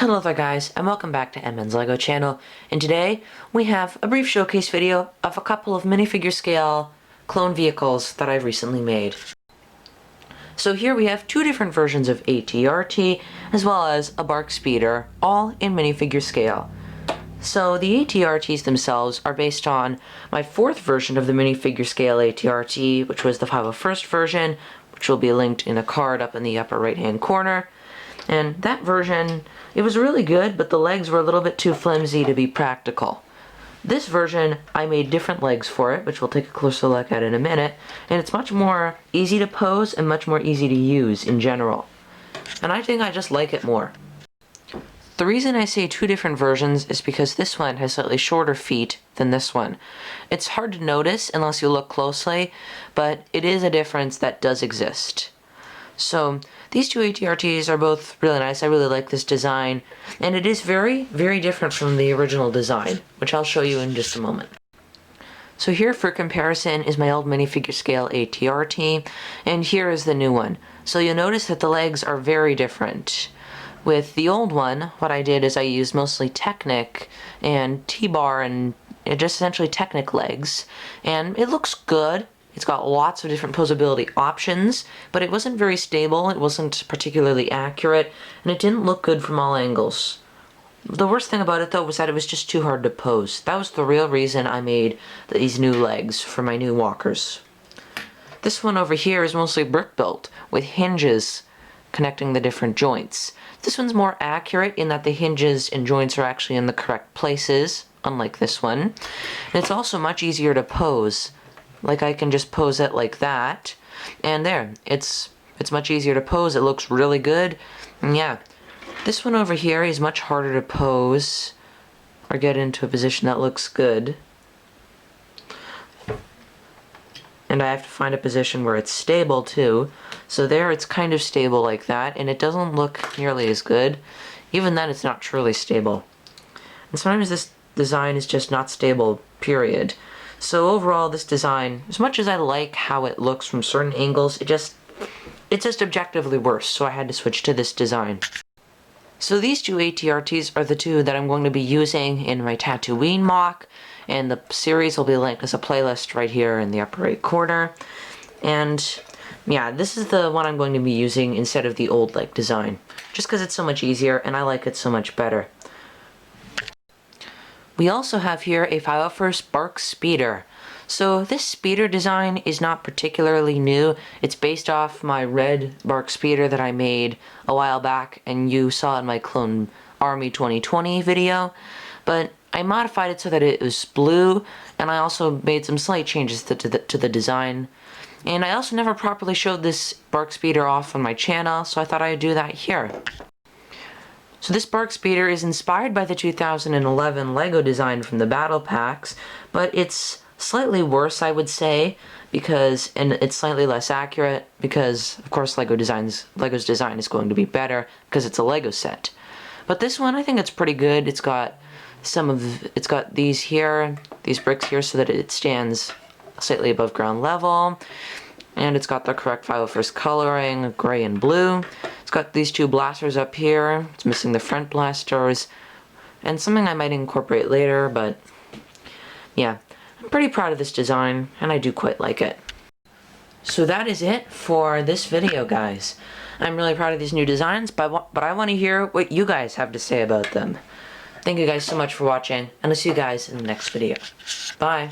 Hello there guys, and welcome back to MN's LEGO channel, and today we have a brief showcase video of a couple of minifigure scale clone vehicles that I've recently made. So here we have two different versions of AT-RT as well as a BARC speeder, all in minifigure scale. So the AT-RTs themselves are based on my fourth version of the minifigure scale AT-RT, which was the 501st version, which will be linked in a card up in the upper right hand corner. And that version, it was really good, but the legs were a little bit too flimsy to be practical. This version, I made different legs for it, which we'll take a closer look at in a minute, and it's much more easy to pose and much more easy to use in general. And I think I just like it more. The reason I say two different versions is because this one has slightly shorter feet than this one. It's hard to notice unless you look closely, but it is a difference that does exist. So these two AT-RTs are both really nice. I really like this design, and it is very, very different from the original design, which I'll show you in just a moment. So here for comparison is my old minifigure scale AT-RT, and here is the new one. So you'll notice that the legs are very different. With the old one, what I did is I used mostly Technic and T-bar and just essentially Technic legs, and it looks good. It's got lots of different posability options, but it wasn't very stable, it wasn't particularly accurate, and it didn't look good from all angles. The worst thing about it though was that it was just too hard to pose. That was the real reason I made these new legs for my new walkers. This one over here is mostly brick built, with hinges connecting the different joints. This one's more accurate in that the hinges and joints are actually in the correct places, unlike this one. And it's also much easier to pose. Like I can just pose it like that, and there, it's much easier to pose. It looks really good, and yeah. This one over here is much harder to pose or get into a position that looks good. And I have to find a position where it's stable too. So there it's kind of stable like that, and it doesn't look nearly as good. Even then it's not truly stable. And sometimes this design is just not stable, period. So overall this design, as much as I like how it looks from certain angles, it's just objectively worse, so I had to switch to this design. So these two AT-RTs are the two that I'm going to be using in my Tatooine MOC, and the series will be linked as a playlist right here in the upper right corner. And yeah, this is the one I'm going to be using instead of the old leg design, just because it's so much easier and I like it so much better. We also have here a 501st BARC speeder. So this speeder design is not particularly new. It's based off my red BARC speeder that I made a while back and you saw in my Clone Army 2020 video. But I modified it so that it was blue, and I also made some slight changes to the design. And I also never properly showed this BARC speeder off on my channel, so I thought I'd do that here. So this BARC speeder is inspired by the 2011 LEGO design from the battle packs, but it's slightly worse, I would say, and it's slightly less accurate because, of course, LEGO's design is going to be better because it's a LEGO set. But this one, I think it's pretty good. It's got these here, these bricks here, so that it stands slightly above ground level. And it's got the correct 501st coloring, gray and blue. It's got these two blasters up here. It's missing the front blasters. And something I might incorporate later, but yeah. I'm pretty proud of this design, and I do quite like it. So that is it for this video, guys. I'm really proud of these new designs, but I want to hear what you guys have to say about them. Thank you guys so much for watching, and I'll see you guys in the next video. Bye!